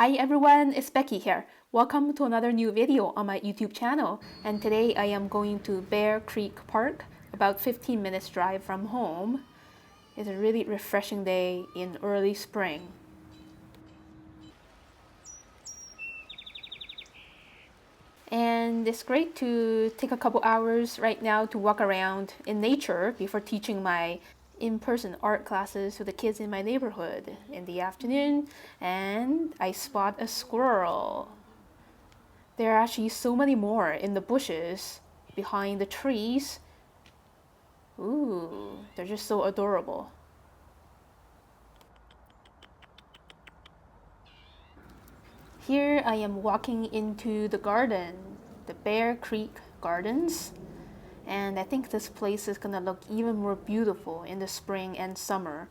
Hi everyone, it's Becky here. Welcome to another new video on my YouTube channel. And today I am going to Bear Creek Park, about 15 minutes drive from home. It's a really refreshing day in early spring. And it's great to take a couple hours right now to walk around in nature before teaching my in-person art classes to the kids in my neighborhood in the afternoon. And I spot a squirrel. There are actually so many more in the bushes behind the trees. Ooh, they're just so adorable. Here I am walking into the garden, the Bear Creek Gardens, and I think this place is gonna look even more beautiful in the spring and summer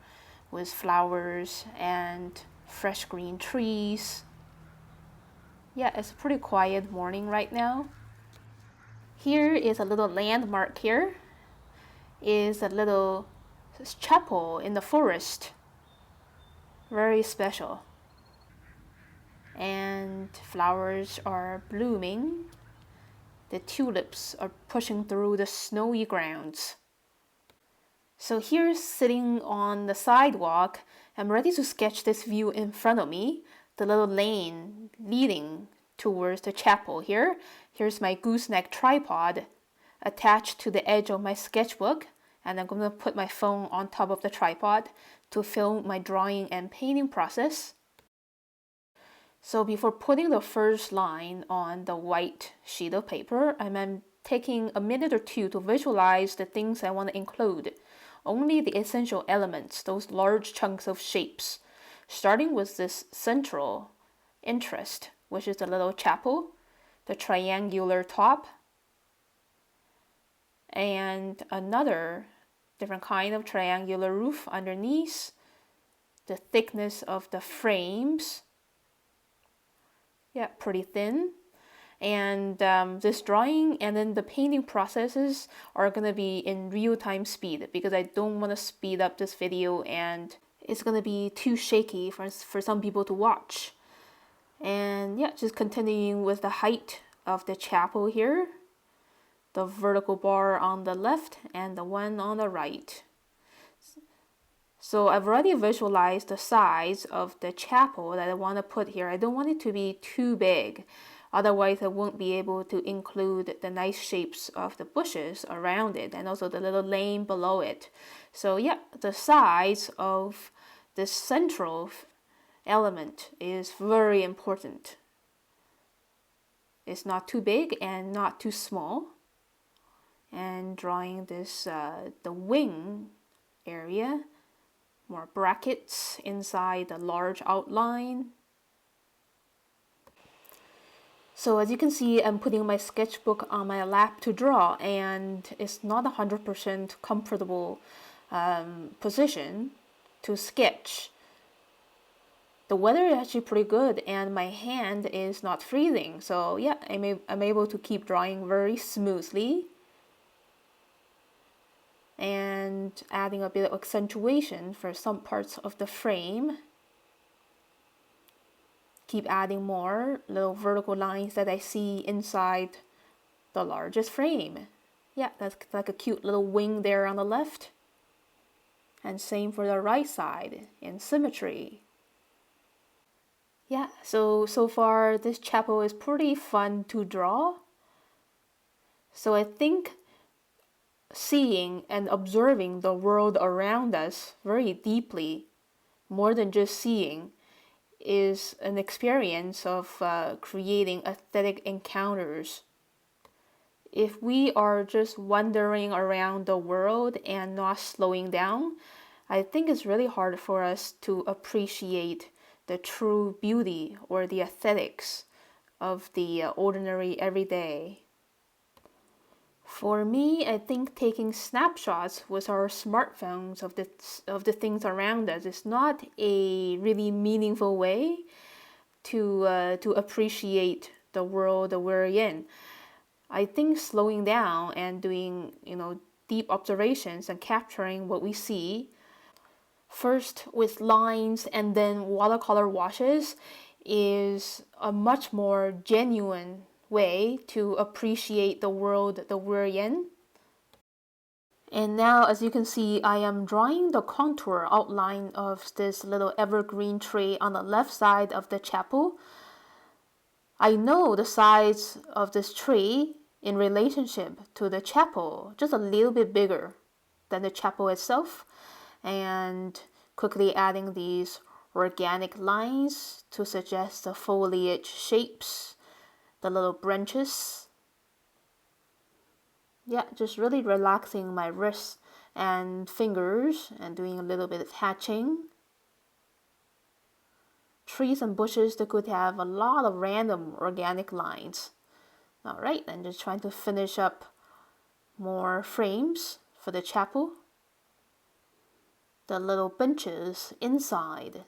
with flowers and fresh green trees. Yeah, it's a pretty quiet morning right now. Here is a little landmark here. Is a little chapel in the forest. Very special. And flowers are blooming. The tulips are pushing through the snowy grounds. So here, sitting on the sidewalk, I'm ready to sketch this view in front of me, the little lane leading towards the chapel here. Here's my gooseneck tripod attached to the edge of my sketchbook, and I'm going to put my phone on top of the tripod to film my drawing and painting process. So before putting the first line on the white sheet of paper, I'm taking a minute or two to visualize the things I want to include. Only the essential elements, those large chunks of shapes, starting with this central interest, which is the little chapel, the triangular top, and another different kind of triangular roof underneath, the thickness of the frames, yeah, pretty thin. And this drawing and then the painting processes are going to be in real-time speed because I don't want to speed up this video and it's going to be too shaky for some people to watch. And yeah, just continuing with the height of the chapel here, the vertical bar on the left and the one on the right. So I've already visualized the size of the chapel that I want to put here. I don't want it to be too big. Otherwise, I won't be able to include the nice shapes of the bushes around it and also the little lane below it. So yeah, the size of this central element is very important. It's not too big and not too small. And drawing this, the wing area, more brackets inside the large outline. So as you can see, I'm putting my sketchbook on my lap to draw, and it's not 100% comfortable position to sketch. The weather is actually pretty good, and my hand is not freezing. So yeah, I'm able to keep drawing very smoothly. And adding a bit of accentuation for some parts of the frame. Keep adding more little vertical lines that I see inside the largest frame. Yeah, that's like a cute little wing there on the left. And same for the right side in symmetry. Yeah, so far this chapel is pretty fun to draw. So I think seeing and observing the world around us very deeply, more than just seeing, is an experience of creating aesthetic encounters. If we are just wandering around the world and not slowing down, I think it's really hard for us to appreciate the true beauty or the aesthetics of the ordinary everyday. For me, I think taking snapshots with our smartphones of the things around us is not a really meaningful way to appreciate the world that we're in. I think slowing down and doing deep observations and capturing what we see, first with lines and then watercolor washes, is a much more genuine way to appreciate the world that we're in. And now, as you can see, I am drawing the contour outline of this little evergreen tree on the left side of the chapel. I know the size of this tree in relationship to the chapel, just a little bit bigger than the chapel itself, and quickly adding these organic lines to suggest the foliage shapes, the little branches. Yeah, just really relaxing my wrists and fingers and doing a little bit of hatching. Trees and bushes that could have a lot of random organic lines. Alright, and just trying to finish up more frames for the chapel. The little benches inside.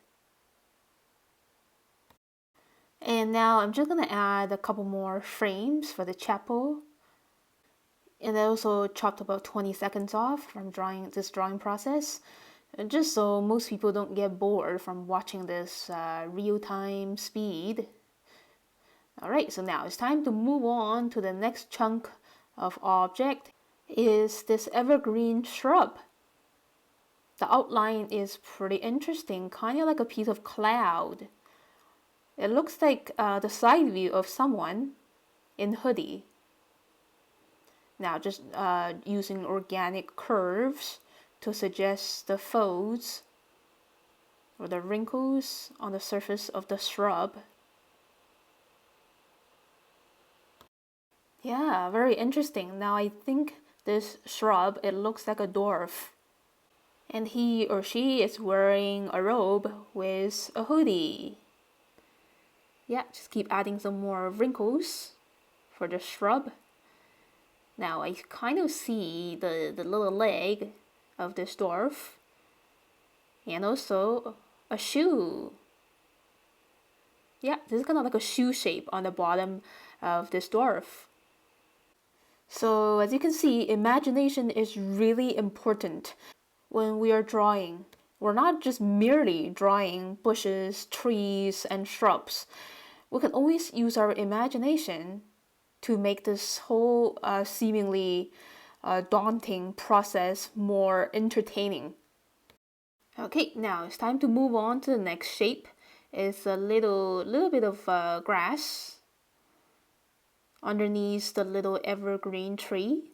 And now I'm just going to add a couple more frames for the chapel. And I also chopped about 20 seconds off from this drawing process, just so most people don't get bored from watching this real-time speed. Alright, so now it's time to move on to the next chunk of object, is this evergreen shrub. The outline is pretty interesting, kind of like a piece of cloud. It looks like the side view of someone in hoodie. Now just using organic curves to suggest the folds or the wrinkles on the surface of the shrub. Yeah, very interesting. Now I think this shrub, it looks like a dwarf. And he or she is wearing a robe with a hoodie. Yeah, just keep adding some more wrinkles for the shrub. Now I kind of see the little leg of this dwarf, and also a shoe. Yeah, this is kind of like a shoe shape on the bottom of this dwarf. So as you can see, imagination is really important when we are drawing. We're not just merely drawing bushes, trees, and shrubs. We can always use our imagination to make this whole seemingly daunting process more entertaining. Okay, now it's time to move on to the next shape. It's a little bit of grass underneath the little evergreen tree.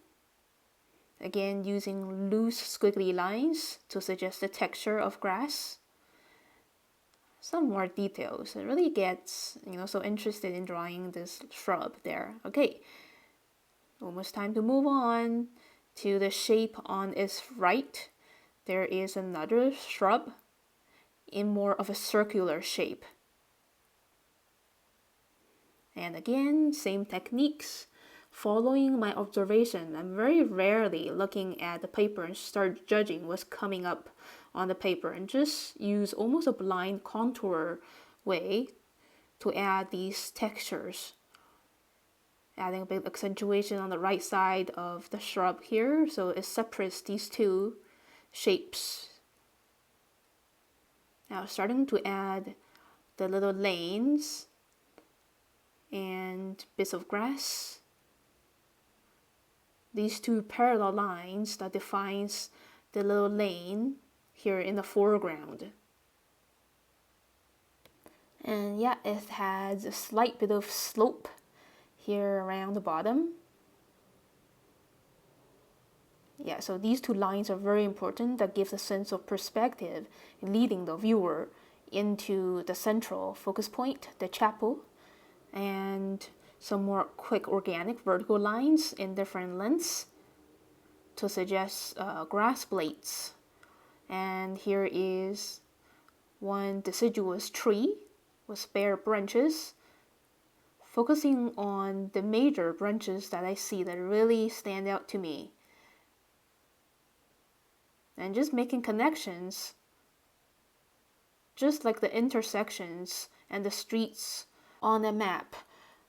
Again, using loose squiggly lines to suggest the texture of grass. Some more details. It really gets, so interested in drawing this shrub there. Okay, almost time to move on to the shape on its right. There is another shrub in more of a circular shape. And again, same techniques. Following my observation, I'm very rarely looking at the paper and start judging what's coming up on the paper, and just use almost a blind contour way to add these textures. Adding a bit of accentuation on the right side of the shrub here, so it separates these two shapes. Now starting to add the little lanes and bits of grass. These two parallel lines that defines the little lane here in the foreground. And yeah, it has a slight bit of slope here around the bottom. Yeah, so these two lines are very important. That gives a sense of perspective, leading the viewer into the central focus point, the chapel, and some more quick organic vertical lines in different lengths to suggest grass blades. And here is one deciduous tree with bare branches, focusing on the major branches that I see that really stand out to me. And just making connections, just like the intersections and the streets on a map.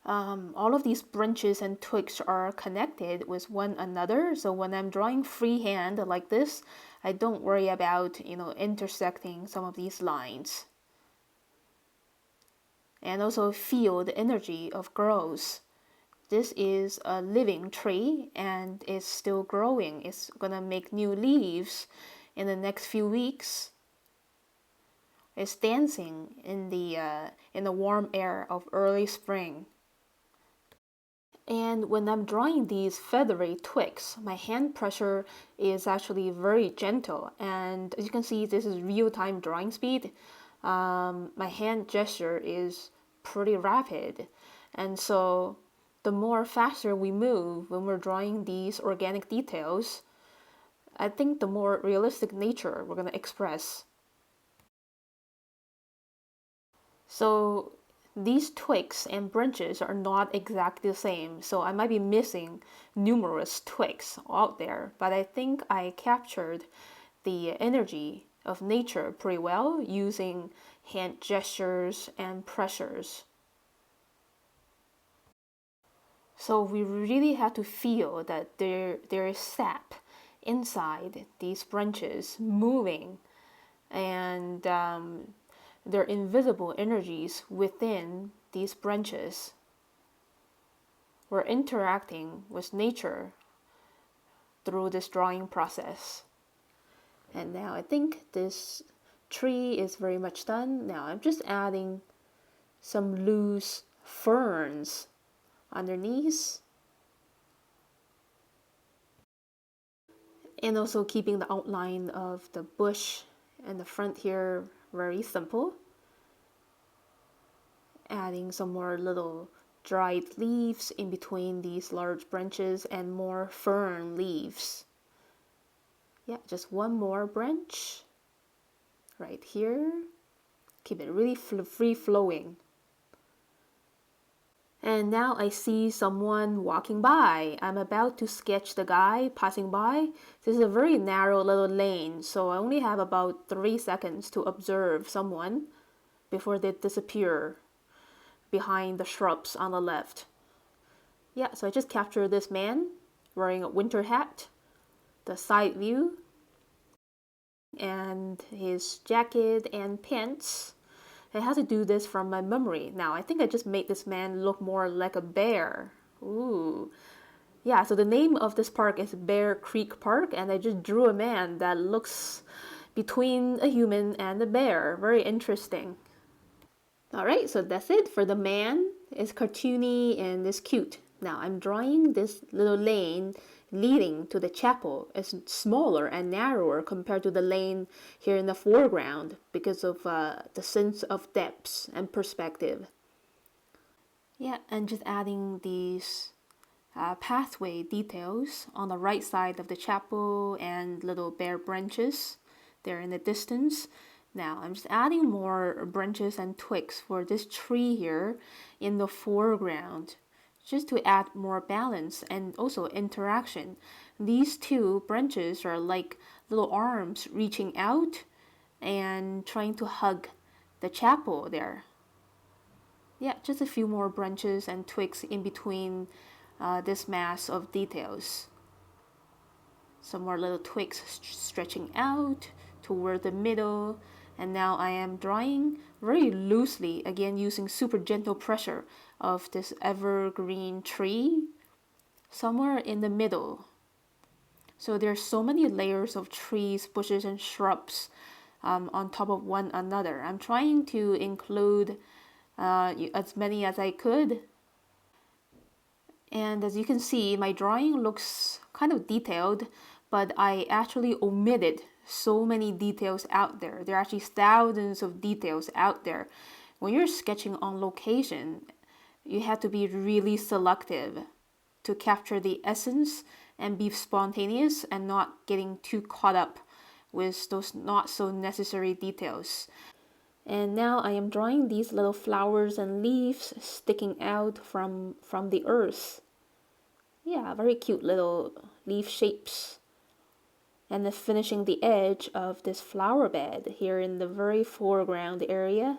All of these branches and twigs are connected with one another, so when I'm drawing freehand like this, I don't worry about intersecting some of these lines. and also feel the energy of growth. This is a living tree and it's still growing. It's gonna make new leaves in the next few weeks. It's dancing in the warm air of early spring. And when I'm drawing these feathery twigs, my hand pressure is actually very gentle. And as you can see, this is real-time drawing speed. My hand gesture is pretty rapid. And so the more faster we move when we're drawing these organic details, I think the more realistic nature we're going to express. So these twigs and branches are not exactly the same, so I might be missing numerous twigs out there, but I think I captured the energy of nature pretty well using hand gestures and pressures. So we really have to feel that there is sap inside these branches moving, and there are invisible energies within these branches. We're interacting with nature through this drawing process. And now I think this tree is very much done. Now I'm just adding some loose ferns underneath. And also keeping the outline of the bush and the front here very simple. Adding some more little dried leaves in between these large branches and more fern leaves. Yeah, just one more branch right here. Keep it really free flowing. And now I see someone walking by. I'm about to sketch the guy passing by. This is a very narrow little lane, so I only have about 3 seconds to observe someone before they disappear behind the shrubs on the left. Yeah, so I just captured this man wearing a winter hat, the side view, and his jacket and pants. I had to do this from my memory. Now, I think I just made this man look more like a bear. Ooh. Yeah, so the name of this park is Bear Creek Park, and I just drew a man that looks between a human and a bear. Very interesting. Alright, so that's it for the man. It's cartoony and it's cute. Now, I'm drawing this little lane leading to the chapel. It's smaller and narrower compared to the lane here in the foreground because of the sense of depth and perspective. Yeah, and just adding these pathway details on the right side of the chapel and little bare branches there in the distance. Now I'm just adding more branches and twigs for this tree here in the foreground, just to add more balance and also interaction. These two branches are like little arms reaching out and trying to hug the chapel there. Yeah, just a few more branches and twigs in between this mass of details. Some more little twigs stretching out toward the middle. And now I am drawing very loosely, again using super gentle pressure of this evergreen tree somewhere in the middle. So there's so many layers of trees, bushes, and shrubs on top of one another. I'm trying to include as many as I could. And as you can see, my drawing looks kind of detailed, but I actually omitted so many details out there. There are actually thousands of details out there. When you're sketching on location, you have to be really selective to capture the essence and be spontaneous and not getting too caught up with those not so necessary details. And now I am drawing these little flowers and leaves sticking out from the earth. Yeah, very cute little leaf shapes. And then finishing the edge of this flower bed here in the very foreground area.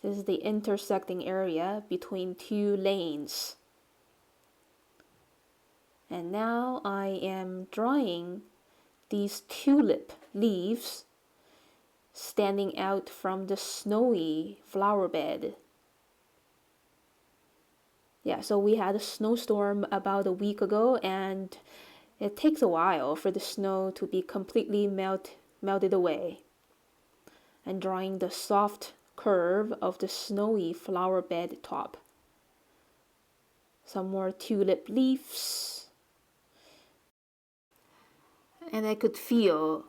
This is the intersecting area between two lanes. And now I am drawing these tulip leaves standing out from the snowy flower bed. Yeah, so we had a snowstorm about a week ago, and it takes a while for the snow to be completely melted away. And drawing the soft curve of the snowy flower bed top. Some more tulip leaves. And I could feel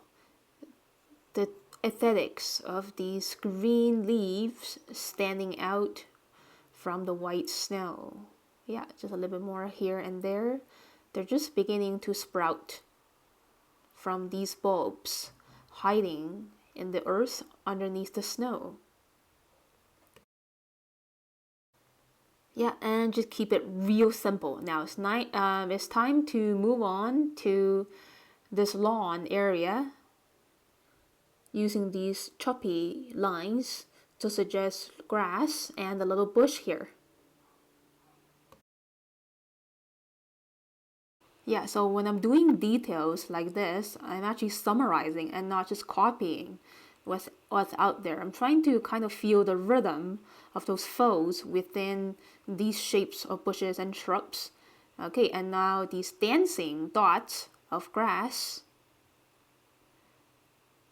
the aesthetics of these green leaves standing out from the white snow. Yeah, just a little bit more here and there. They're just beginning to sprout from these bulbs, hiding in the earth underneath the snow. Yeah, and just keep it real simple. Now it's time to move on to this lawn area using these choppy lines to suggest grass and a little bush here. Yeah, so when I'm doing details like this, I'm actually summarizing and not just copying what's out there. I'm trying to kind of feel the rhythm of those folds within these shapes of bushes and shrubs. Okay, and now these dancing dots of grass.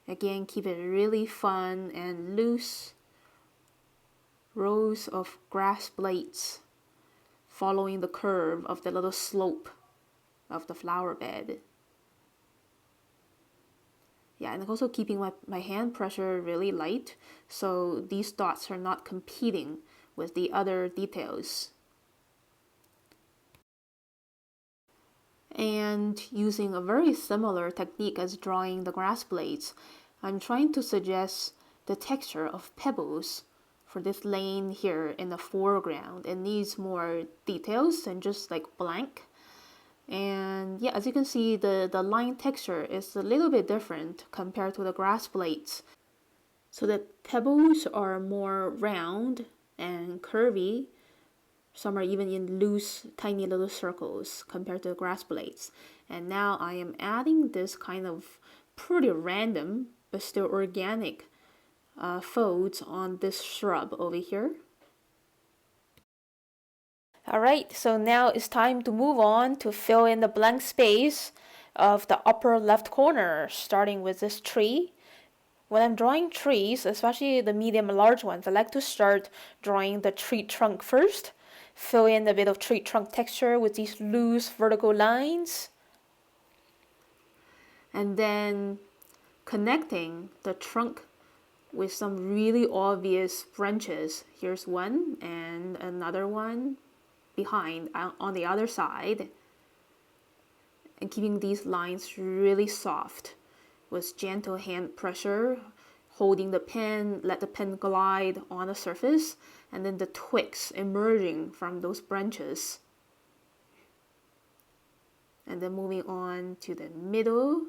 Again, keep it really fun and loose. Rows of grass blades following the curve of the little slope of the flower bed. Yeah, and also keeping my hand pressure really light so these dots are not competing with the other details. And using a very similar technique as drawing the grass blades, I'm trying to suggest the texture of pebbles for this lane here in the foreground. It needs more details than just like blank. And yeah, as you can see, the line texture is a little bit different compared to the grass blades. So the pebbles are more round and curvy. Some are even in loose, tiny little circles compared to the grass blades. And now I am adding this kind of pretty random, but still organic folds on this shrub over here. Alright, so now it's time to move on to fill in the blank space of the upper left corner, starting with this tree. When I'm drawing trees, especially the medium and large ones, I like to start drawing the tree trunk first. Fill in a bit of tree trunk texture with these loose vertical lines. And then connecting the trunk with some really obvious branches. Here's one and another one behind on the other side, and keeping these lines really soft with gentle hand pressure, holding the pen, let the pen glide on the surface, and then the twigs emerging from those branches. And then moving on to the middle.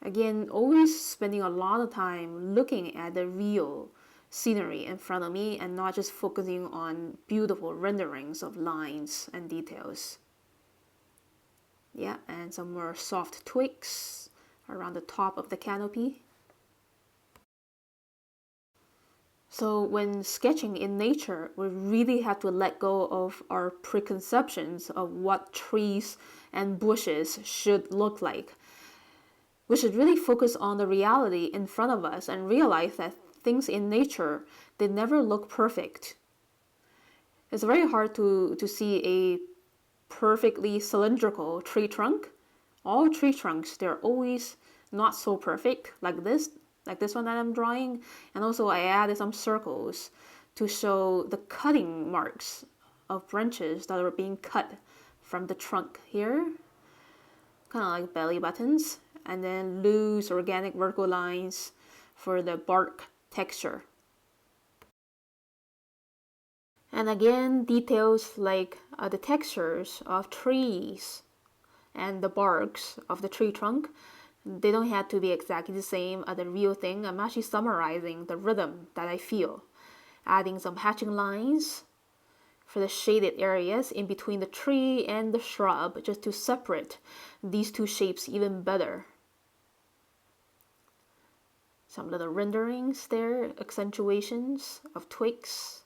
Again, always spending a lot of time looking at the real scenery in front of me and not just focusing on beautiful renderings of lines and details. Yeah, and some more soft twigs around the top of the canopy. So when sketching in nature, we really have to let go of our preconceptions of what trees and bushes should look like. We should really focus on the reality in front of us and realize that things in nature, they never look perfect. It's very hard to see a perfectly cylindrical tree trunk. All tree trunks, they're always not so perfect like this one that I'm drawing. And also I added some circles to show the cutting marks of branches that are being cut from the trunk here, kind of like belly buttons, and then loose organic vertical lines for the bark texture. And again, details like the textures of trees and the barks of the tree trunk, they don't have to be exactly the same as the real thing. I'm actually summarizing the rhythm that I feel, adding some hatching lines for the shaded areas in between the tree and the shrub, just to separate these two shapes even better. Some little renderings there, accentuations of twigs.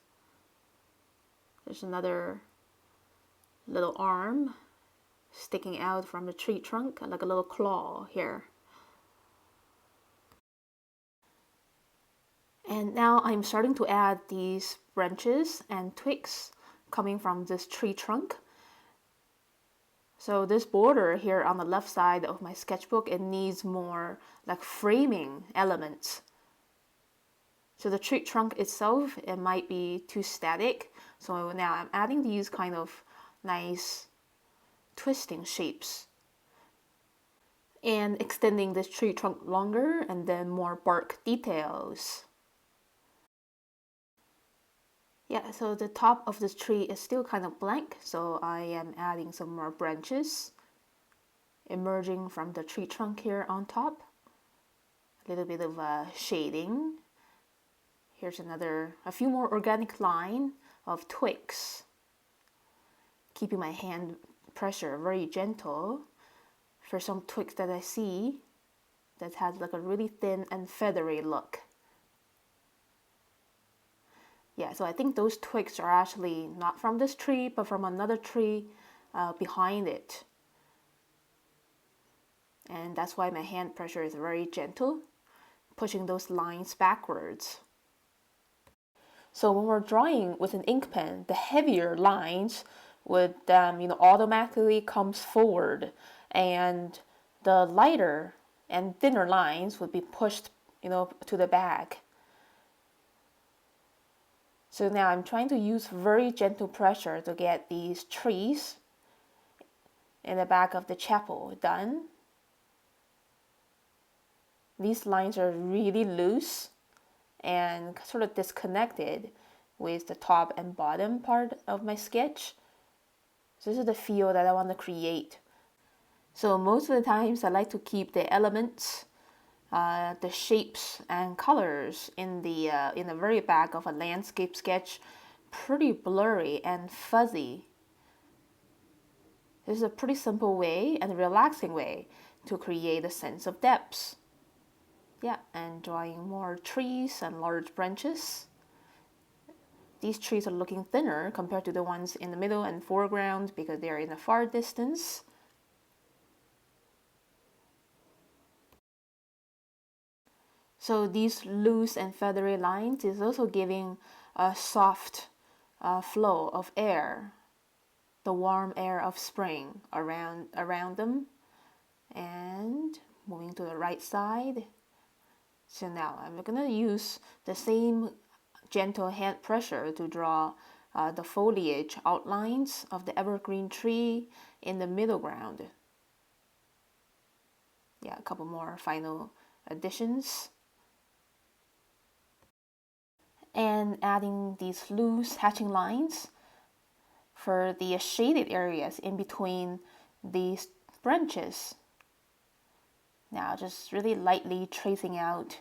There's another little arm sticking out from the tree trunk, like a little claw here. And now I'm starting to add these branches and twigs coming from this tree trunk. So this border here on the left side of my sketchbook, it needs more like framing elements. So the tree trunk itself, it might be too static. So now I'm adding these kind of nice twisting shapes and extending this tree trunk longer, and then more bark details. Yeah, so the top of this tree is still kind of blank, so I am adding some more branches emerging from the tree trunk here on top. A little bit of shading. Here's a few more organic line of twigs. Keeping my hand pressure very gentle for some twigs that I see that has like a really thin and feathery look. Yeah, so I think those twigs are actually not from this tree, but from another tree behind it. And that's why my hand pressure is very gentle, pushing those lines backwards. So when we're drawing with an ink pen, the heavier lines would automatically comes forward, and the lighter and thinner lines would be pushed to the back. So now I'm trying to use very gentle pressure to get these trees in the back of the chapel done. These lines are really loose and sort of disconnected with the top and bottom part of my sketch. So this is the feel that I want to create. So most of the times I like to keep the elements, the shapes and colors in the very back of a landscape sketch pretty blurry and fuzzy. This is a pretty simple way and relaxing way to create a sense of depth. Yeah, and drawing more trees and large branches. These trees are looking thinner compared to the ones in the middle and foreground because they are in a far distance. So these loose and feathery lines is also giving a soft flow of air, the warm air of spring around them. And moving to the right side. So now I'm going to use the same gentle hand pressure to draw the foliage outlines of the evergreen tree in the middle ground. Yeah, a couple more final additions. And adding these loose hatching lines for the shaded areas in between these branches. Now just really lightly tracing out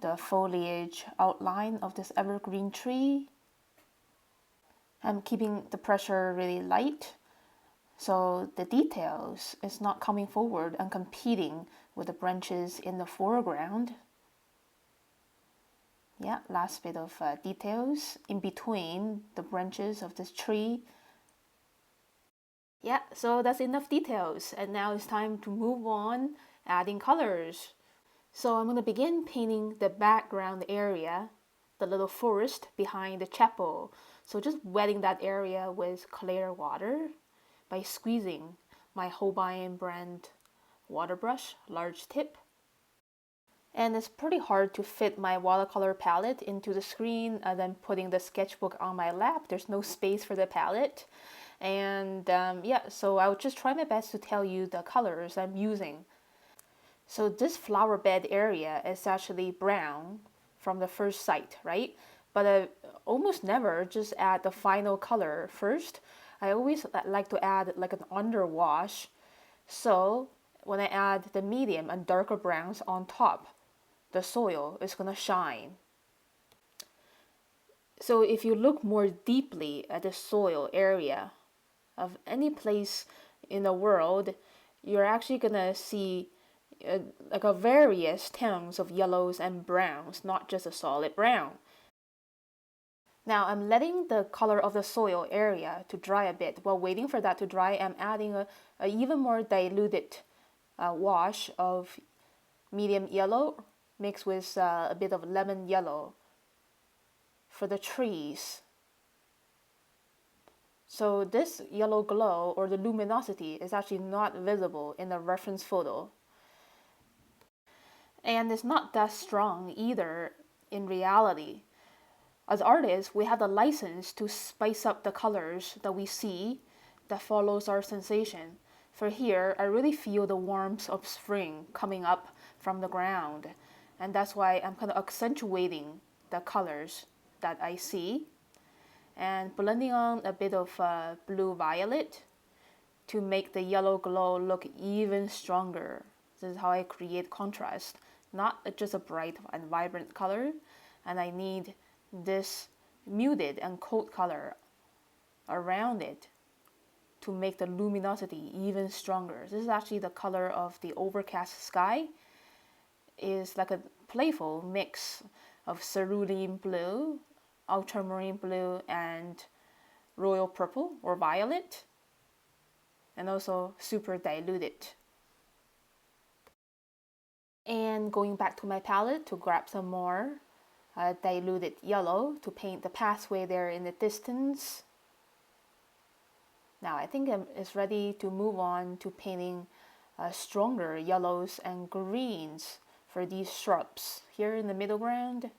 the foliage outline of this evergreen tree. I'm keeping the pressure really light, so the details is not coming forward and competing with the branches in the foreground. Yeah, last bit of details in between the branches of this tree. Yeah, so that's enough details, and now it's time to move on adding colors. So I'm going to begin painting the background area, the little forest behind the chapel. So just wetting that area with clear water by squeezing my Holbein brand water brush, large tip. And it's pretty hard to fit my watercolor palette into the screen and then putting the sketchbook on my lap. There's no space for the palette. And yeah, so I'll just try my best to tell you the colors I'm using. So this flower bed area is actually brown from the first sight, right? But I almost never just add the final color first. I always like to add like an underwash. So when I add the medium and darker browns on top, the soil is going to shine. So if you look more deeply at the soil area of any place in the world, you're actually going to see like a various tones of yellows and browns, not just a solid brown. Now I'm letting the color of the soil area to dry a bit. While waiting for that to dry, I'm adding a even more diluted wash of medium yellow mixed with a bit of lemon yellow for the trees. So this yellow glow or the luminosity is actually not visible in the reference photo. And it's not that strong either in reality. As artists, we have the license to spice up the colors that we see that follows our sensation. For here, I really feel the warmth of spring coming up from the ground. And that's why I'm kind of accentuating the colors that I see and blending on a bit of blue violet to make the yellow glow look even stronger. This is how I create contrast, not just a bright and vibrant color. And I need this muted and cold color around it to make the luminosity even stronger. This is actually the color of the overcast sky. It's like a playful mix of cerulean blue, ultramarine blue, and royal purple or violet, and also super diluted. And going back to my palette to grab some more diluted yellow to paint the pathway there in the distance. Now I think it's ready to move on to painting stronger yellows and greens for these shrubs here in the middle ground.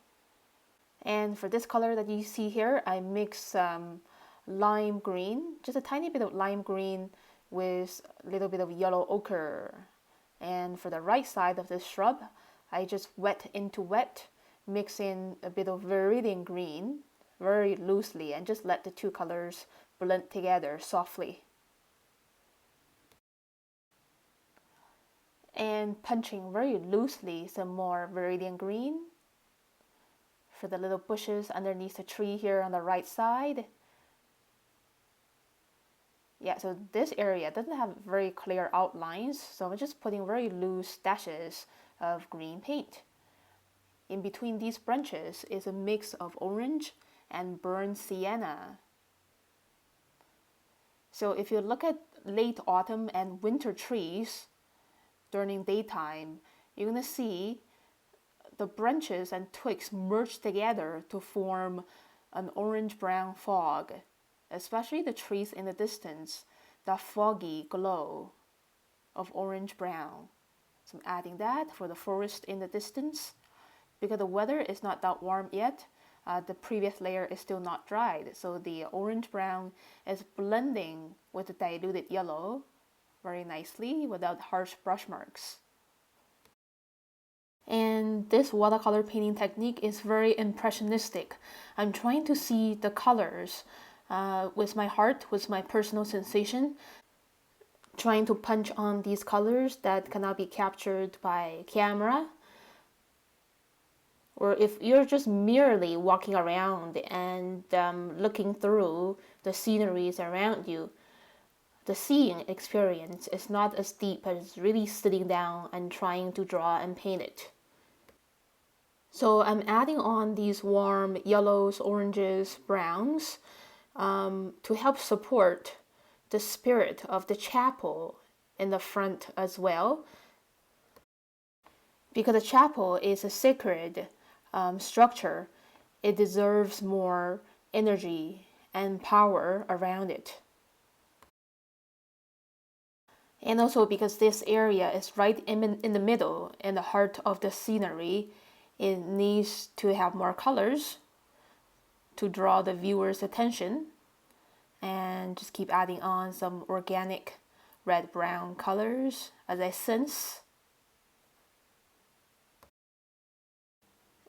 And for this color that you see here, I mix lime green, just a tiny bit of lime green with a little bit of yellow ochre. And for the right side of this shrub, I just wet into wet, mix in a bit of viridian green very loosely and just let the two colors blend together softly. And punching very loosely some more viridian green for the little bushes underneath the tree here on the right side. Yeah, so this area doesn't have very clear outlines, so I'm just putting very loose dashes of green paint. In between these branches is a mix of orange and burnt sienna. So if you look at late autumn and winter trees during daytime, you're going to see the branches and twigs merge together to form an orange-brown fog, especially the trees in the distance, that foggy glow of orange-brown. So I'm adding that for the forest in the distance. Because the weather is not that warm yet, the previous layer is still not dried. So the orange-brown is blending with the diluted yellow very nicely without harsh brush marks. And this watercolor painting technique is very impressionistic. I'm trying to see the colors with my heart, with my personal sensation, trying to punch on these colors that cannot be captured by camera. Or if you're just merely walking around and looking through the sceneries around you, the seeing experience is not as deep as really sitting down and trying to draw and paint it. So I'm adding on these warm yellows, oranges, browns to help support the spirit of the chapel in the front as well. Because the chapel is a sacred structure, it deserves more energy and power around it. And also because this area is right in the middle, in the heart of the scenery, it needs to have more colors to draw the viewer's attention. And just keep adding on some organic red-brown colors as I sense.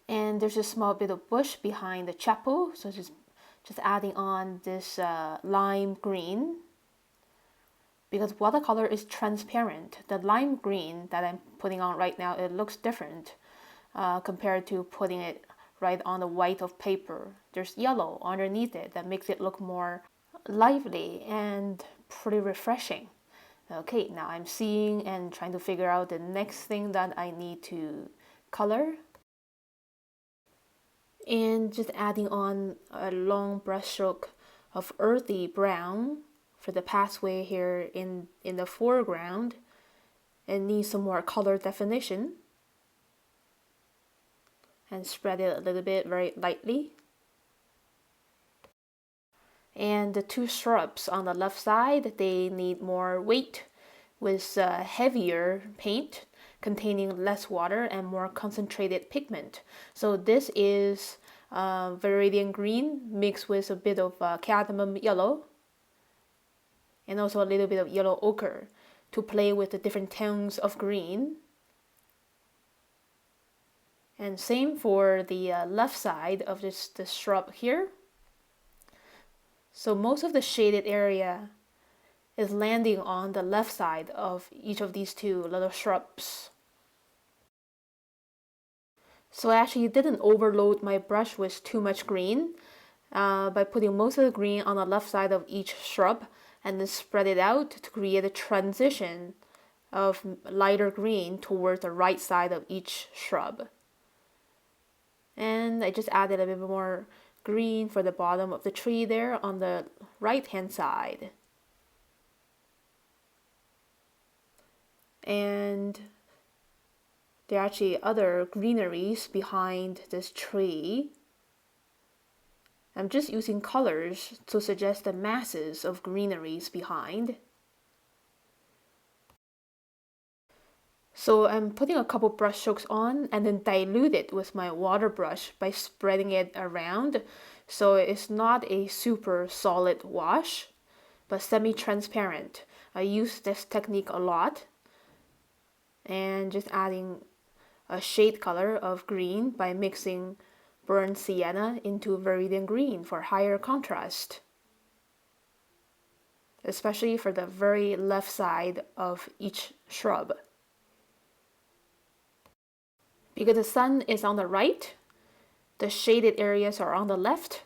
And there's a small bit of bush behind the chapel, so just adding on this lime green. Because watercolor is transparent, the lime green that I'm putting on right now, it looks different compared to putting it right on the white of paper. There's yellow underneath it that makes it look more lively and pretty refreshing. Okay, now I'm seeing and trying to figure out the next thing that I need to color. And just adding on a long brush stroke of earthy brown for the pathway here in the foreground, and need some more color definition, and spread it a little bit very lightly. And the two shrubs on the left side, they need more weight with heavier paint containing less water and more concentrated pigment. So this is Viridian green mixed with a bit of cadmium yellow and also a little bit of yellow ochre to play with the different tones of green. And same for the left side of this shrub here. So most of the shaded area is landing on the left side of each of these two little shrubs. So I actually didn't overload my brush with too much green by putting most of the green on the left side of each shrub and then spread it out to create a transition of lighter green towards the right side of each shrub. And I just added a bit more green for the bottom of the tree there on the right hand side. And there are actually other greeneries behind this tree. I'm just using colors to suggest the masses of greeneries behind. So I'm putting a couple brush strokes on and then dilute it with my water brush by spreading it around. So it's not a super solid wash, but semi-transparent. I use this technique a lot. And just adding a shade color of green by mixing burnt sienna into Viridian green for higher contrast, especially for the very left side of each shrub. Because the sun is on the right, the shaded areas are on the left.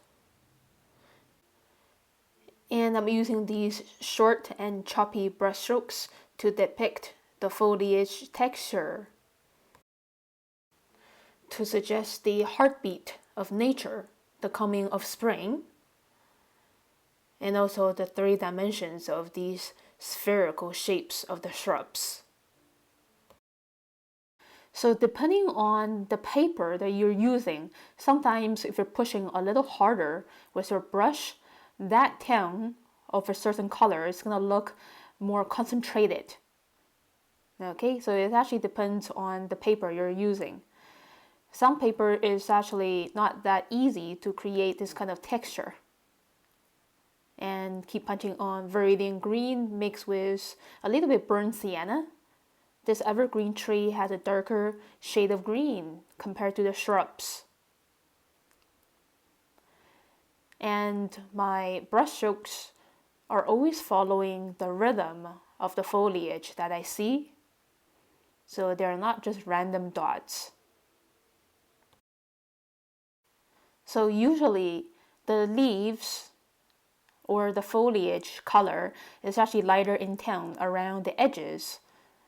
And I'm using these short and choppy brush strokes to depict the foliage texture, to suggest the heartbeat of nature, the coming of spring, and also the 3 dimensions of these spherical shapes of the shrubs. So depending on the paper that you're using, sometimes if you're pushing a little harder with your brush, that tone of a certain color is going to look more concentrated. Okay, so it actually depends on the paper you're using. Some paper is actually not that easy to create this kind of texture. And keep punching on Viridian green mixed with a little bit burnt sienna. This evergreen tree has a darker shade of green compared to the shrubs. And my brush strokes are always following the rhythm of the foliage that I see. So they're not just random dots. So usually the leaves or the foliage color is actually lighter in tone around the edges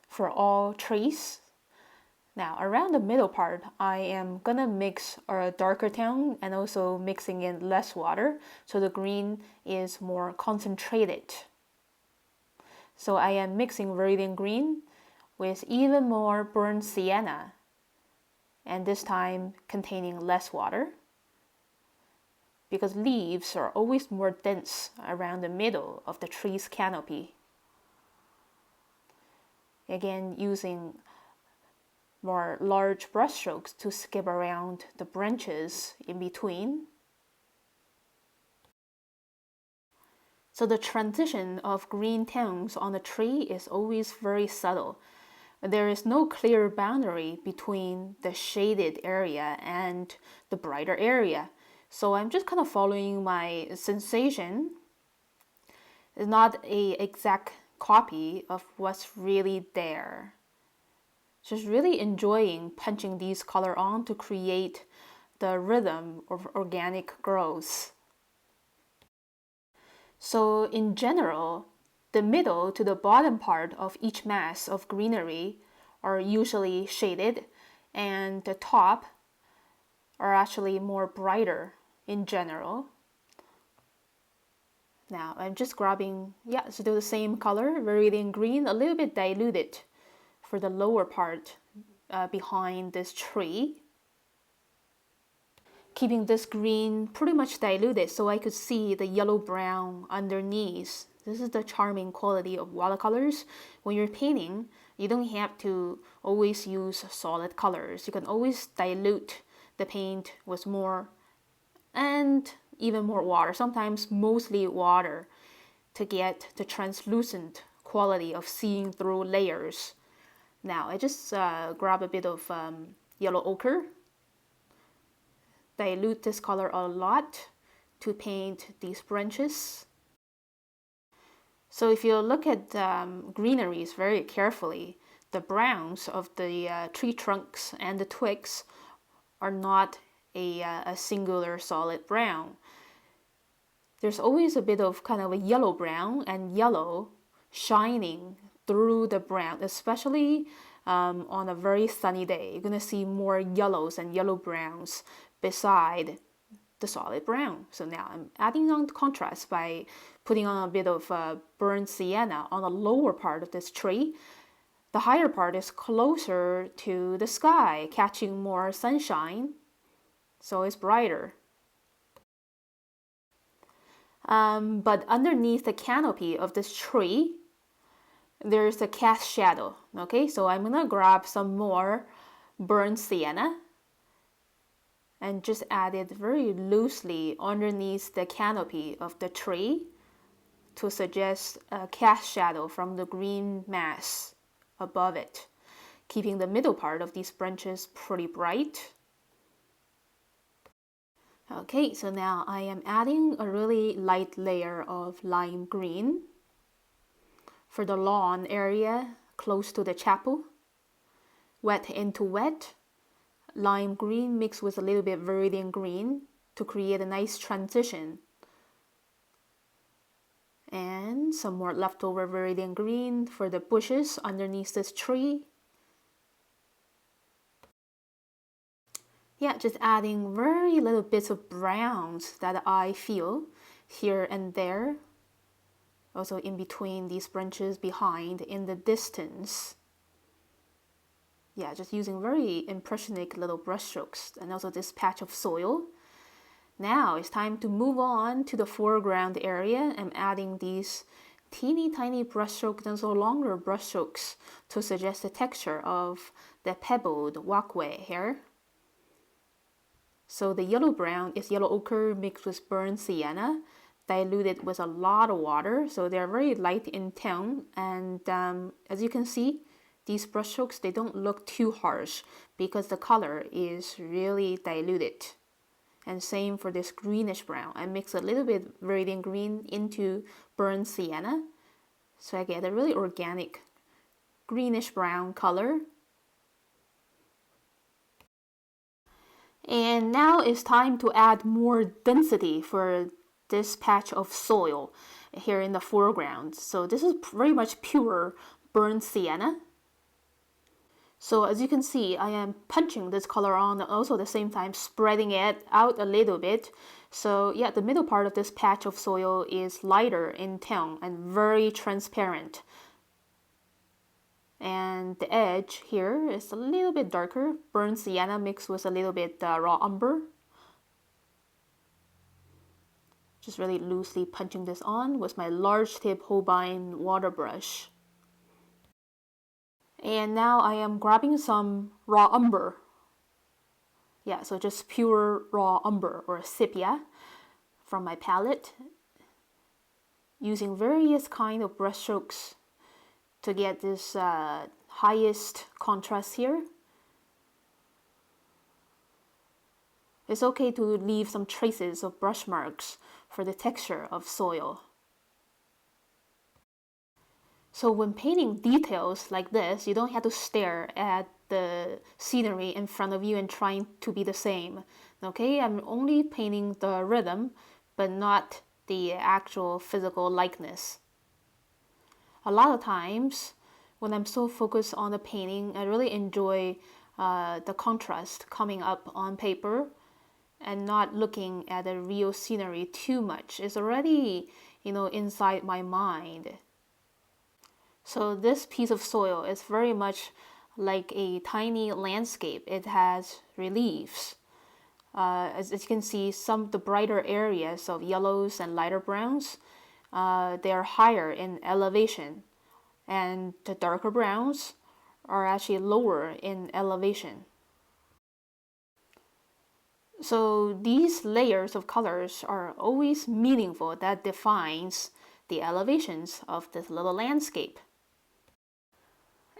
for all trees. Now around the middle part, I am gonna mix a darker tone and also mixing in less water so the green is more concentrated. So I am mixing Viridian green with even more burnt sienna, and this time containing less water, because leaves are always more dense around the middle of the tree's canopy. Again, using more large brush strokes to skip around the branches in between. So the transition of green tones on the tree is always very subtle. There is no clear boundary between the shaded area and the brighter area. So I'm just kind of following my sensation. It's not an exact copy of what's really there. Just really enjoying punching these color on to create the rhythm of organic growth. So in general, the middle to the bottom part of each mass of greenery are usually shaded, and the top are actually more brighter in general. Now I'm just grabbing, still the same color, viridian green, a little bit diluted for the lower part behind this tree. Keeping this green pretty much diluted so I could see the yellow-brown underneath. This is the charming quality of watercolors. When you're painting, you don't have to always use solid colors. You can always dilute the paint with more and even more water, sometimes mostly water, to get the translucent quality of seeing through layers. Now I just grab a bit of yellow ochre, dilute this color a lot to paint these branches. So if you look at greeneries very carefully, the browns of the tree trunks and the twigs are not a singular solid brown. There's always a bit of kind of a yellow brown and yellow shining through the brown, especially on a very sunny day. You're gonna see more yellows and yellow browns beside the solid brown. So now I'm adding on the contrast by putting on a bit of burnt sienna on the lower part of this tree. The higher part is closer to the sky, catching more sunshine, so it's brighter. But underneath the canopy of this tree, there's a cast shadow. Okay, so I'm gonna grab some more burnt sienna and just add it very loosely underneath the canopy of the tree to suggest a cast shadow from the green mass above it, keeping the middle part of these branches pretty bright. Okay, so now I am adding a really light layer of lime green for the lawn area close to the chapel. Wet into wet, lime green mixed with a little bit viridian green to create a nice transition. And some more leftover viridian green for the bushes underneath this tree. Yeah, just adding very little bits of browns that I feel here and there. Also in between these branches behind in the distance. Yeah, just using very impressionistic little brush strokes, and also this patch of soil. Now it's time to move on to the foreground area. I'm adding these teeny tiny brush strokes and so longer brush strokes to suggest the texture of the pebbled walkway here. So the yellow-brown is yellow ochre mixed with burnt sienna, diluted with a lot of water. So they're very light in tone, and as you can see, these brush strokes, they don't look too harsh because the color is really diluted. And same for this greenish brown. I mix a little bit viridian green into burnt sienna, so I get a really organic greenish brown color. And now it's time to add more density for this patch of soil here in the foreground. So this is very much pure burnt sienna. So as you can see, I am punching this color on, also at the same time spreading it out a little bit. So yeah, the middle part of this patch of soil is lighter in tone and very transparent. And the edge here is a little bit darker, burnt sienna mixed with a little bit raw umber. Just really loosely punching this on with my large tip Holbein Water Brush. And now I am grabbing some raw umber. Yeah, so just pure raw umber or sepia from my palette. Using various kind of brush strokes to get this highest contrast here. It's okay to leave some traces of brush marks for the texture of soil. So when painting details like this, you don't have to stare at the scenery in front of you and trying to be the same. Okay, I'm only painting the rhythm, but not the actual physical likeness. A lot of times, when I'm so focused on the painting, I really enjoy the contrast coming up on paper. and not looking at the real scenery too much. It's already, inside my mind. So this piece of soil is very much like a tiny landscape. It has reliefs. As you can see, some of the brighter areas of yellows and lighter browns, they are higher in elevation, and the darker browns are actually lower in elevation. So these layers of colors are always meaningful. That defines the elevations of this little landscape.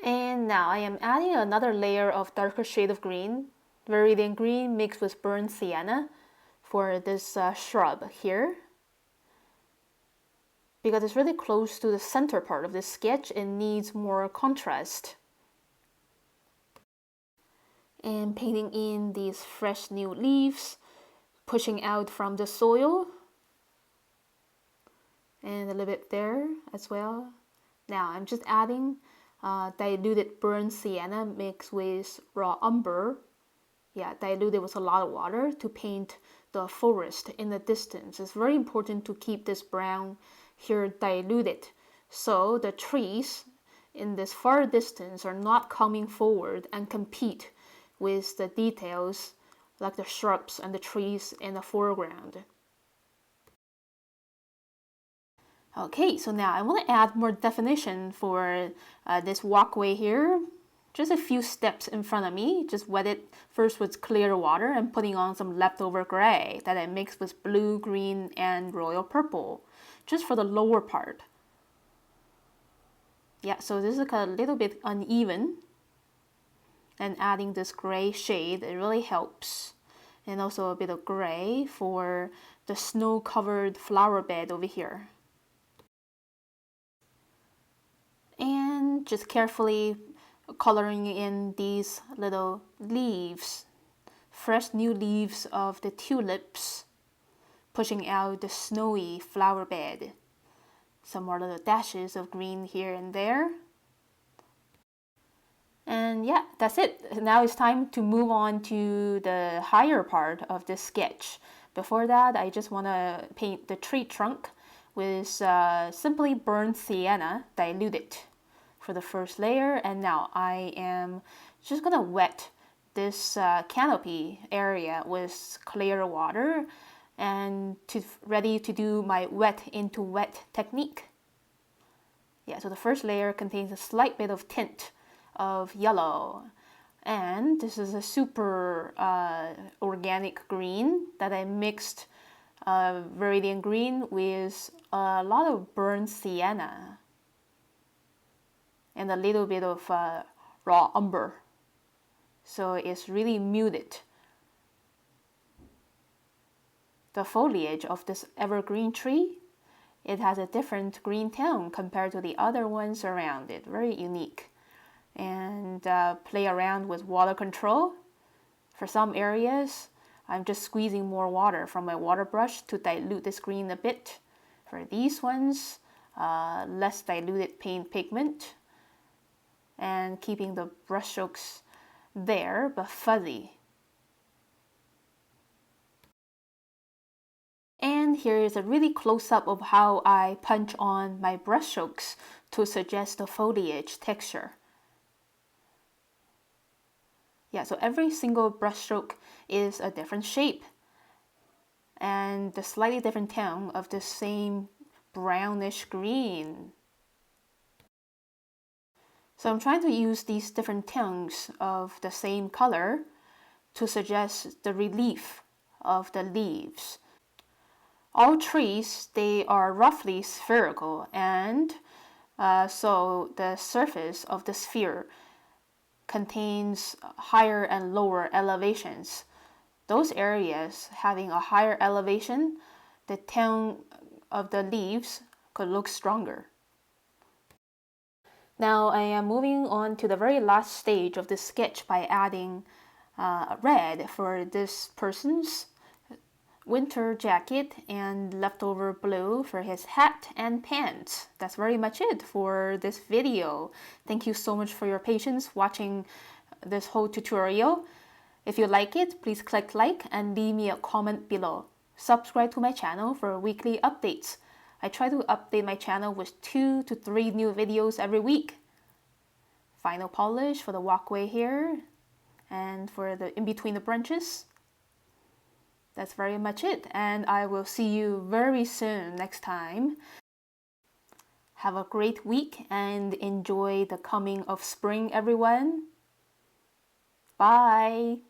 And now I am adding another layer of darker shade of green, Viridian green mixed with burnt sienna for this shrub here. Because it's really close to the center part of this sketch, it needs more contrast. And painting in these fresh new leaves, pushing out from the soil. And a little bit there as well. Now I'm just adding diluted burnt sienna mixed with raw umber. Yeah, diluted with a lot of water to paint the forest in the distance. It's very important to keep this brown here diluted, so the trees in this far distance are not coming forward and compete with the details like the shrubs and the trees in the foreground. Okay, so now I want to add more definition for this walkway here. Just a few steps in front of me, just wet it first with clear water and putting on some leftover gray that I mixed with blue, green, and royal purple, just for the lower part. Yeah, so this is a little bit uneven, and adding this gray shade, it really helps. And also a bit of gray for the snow-covered flower bed over here. And just carefully coloring in these little leaves, fresh new leaves of the tulips, pushing out the snowy flower bed. Some more little dashes of green here and there. And yeah, that's it. Now it's time to move on to the higher part of this sketch. Before that, I just want to paint the tree trunk with simply burnt sienna diluted for the first layer. And now I am just gonna wet this canopy area with clear water and ready to do my wet into wet technique. Yeah, so the first layer contains a slight bit of tint of yellow, and this is a super organic green that I mixed Viridian green with a lot of burnt sienna and a little bit of raw umber, so it's really muted. The foliage of this evergreen tree, it has a different green tone compared to the other ones around it, very unique. And play around with water control. For some areas, I'm just squeezing more water from my water brush to dilute this green a bit. For these ones, less diluted paint pigment, and keeping the brush strokes there but fuzzy. And here is a really close-up of how I punch on my brush strokes to suggest the foliage texture. Yeah, so every single brush stroke is a different shape and the slightly different tone of the same brownish green. So I'm trying to use these different tones of the same color to suggest the relief of the leaves. All trees, they are roughly spherical, and so the surface of the sphere contains higher and lower elevations. Those areas having a higher elevation, the tone of the leaves could look stronger. Now I am moving on to the very last stage of this sketch by adding red for this person's winter jacket and leftover blue for his hat and pants. That's very much it for this video. Thank you so much for your patience watching this whole tutorial. If you like it, please click like and leave me a comment below. Subscribe to my channel for weekly updates. I try to update my channel with 2 to 3 new videos every week. Final polish for the walkway here and for the in between the branches. That's very much it, and I will see you very soon next time. Have a great week and enjoy the coming of spring, everyone. Bye!